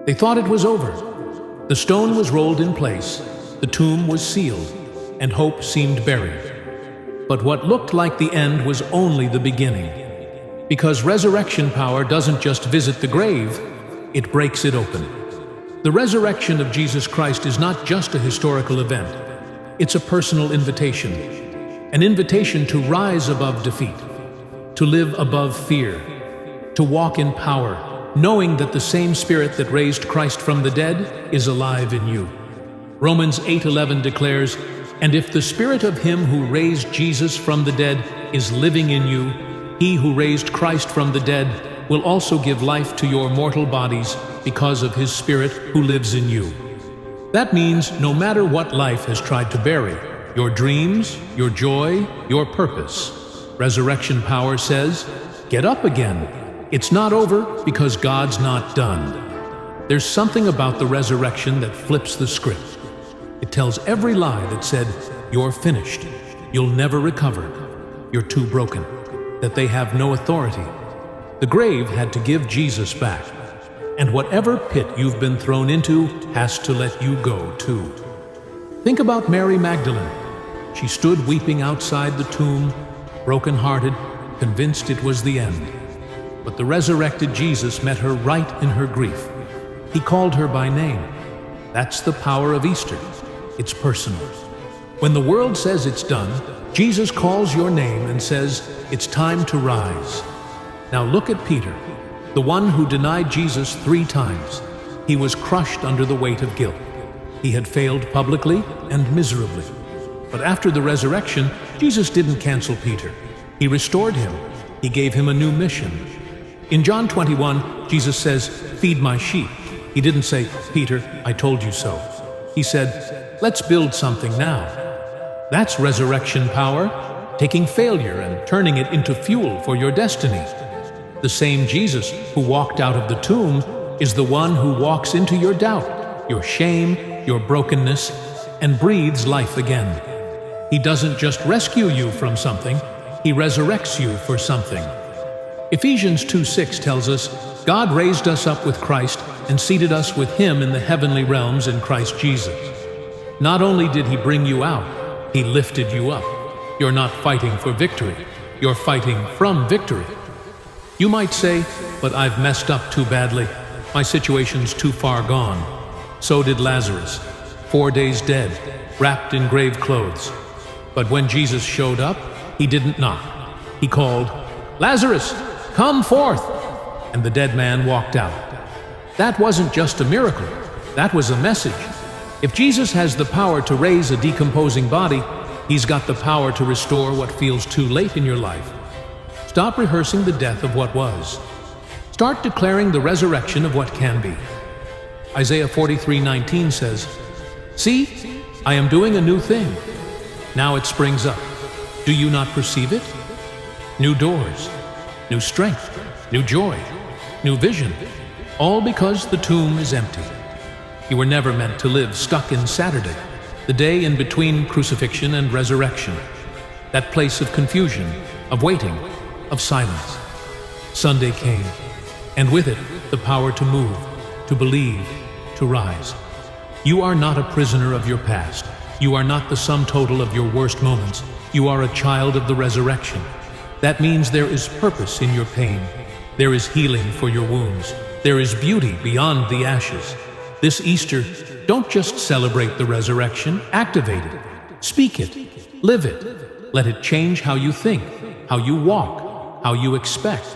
They thought it was over. The stone was rolled in place, the tomb was sealed, and hope seemed buried. But what looked like the end was only the beginning. Because resurrection power doesn't just visit the grave, it breaks it open. The resurrection of Jesus Christ is not just a historical event. It's a personal invitation. An invitation to rise above defeat, to live above fear, to walk in power, knowing that the same Spirit that raised Christ from the dead is alive in you. Romans 8:11 declares, "And if the Spirit of Him who raised Jesus from the dead is living in you, He who raised Christ from the dead will also give life to your mortal bodies because of His Spirit who lives in you." That means no matter what life has tried to bury, your dreams, your joy, your purpose, resurrection power says, get up again. It's not over because God's not done. There's something about the resurrection that flips the script. It tells every lie that said, you're finished, you'll never recover, you're too broken, that they have no authority. The grave had to give Jesus back, and whatever pit you've been thrown into has to let you go too. Think about Mary Magdalene. She stood weeping outside the tomb, broken-hearted, convinced it was the end. But the resurrected Jesus met her right in her grief. He called her by name. That's the power of Easter. It's personal. When the world says it's done, Jesus calls your name and says, it's time to rise. Now look at Peter, the one who denied Jesus 3 times. He was crushed under the weight of guilt. He had failed publicly and miserably. But after the resurrection, Jesus didn't cancel Peter. He restored him. He gave him a new mission. In John 21, Jesus says, "Feed my sheep." He didn't say, "Peter, I told you so." He said, "Let's build something now." That's resurrection power, taking failure and turning it into fuel for your destiny. The same Jesus who walked out of the tomb is the one who walks into your doubt, your shame, your brokenness, and breathes life again. He doesn't just rescue you from something, He resurrects you for something. Ephesians 2:6 tells us, God raised us up with Christ and seated us with Him in the heavenly realms in Christ Jesus. Not only did He bring you out, He lifted you up. You're not fighting for victory, you're fighting from victory. You might say, but I've messed up too badly. My situation's too far gone. So did Lazarus, 4 days dead, wrapped in grave clothes. But when Jesus showed up, He didn't knock. He called, "Lazarus, come forth!" And the dead man walked out. That wasn't just a miracle, that was a message. If Jesus has the power to raise a decomposing body, He's got the power to restore what feels too late in your life. Stop rehearsing the death of what was. Start declaring the resurrection of what can be. Isaiah 43:19 says, "See, I am doing a new thing. Now it springs up. Do you not perceive it? New doors, new strength, new joy, new vision, all because the tomb is empty." You were never meant to live stuck in Saturday, the day in between crucifixion and resurrection, that place of confusion, of waiting, of silence. Sunday came, and with it, the power to move, to believe, to rise. You are not a prisoner of your past. You are not the sum total of your worst moments. You are a child of the resurrection. That means there is purpose in your pain. There is healing for your wounds. There is beauty beyond the ashes. This Easter, don't just celebrate the resurrection, activate it. Speak it. Live it. Let it change how you think, how you walk, how you expect.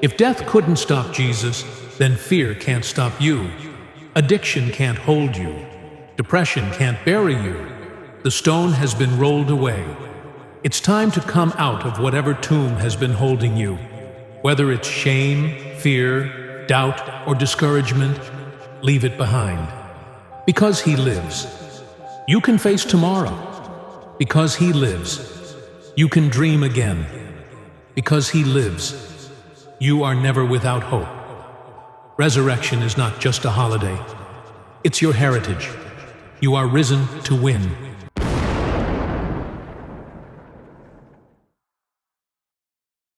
If death couldn't stop Jesus, then fear can't stop you. Addiction can't hold you. Depression can't bury you. The stone has been rolled away. It's time to come out of whatever tomb has been holding you. Whether it's shame, fear, doubt, or discouragement, leave it behind. Because He lives, you can face tomorrow. Because He lives, you can dream again. Because He lives, you are never without hope. Resurrection is not just a holiday. It's your heritage. You are risen to win.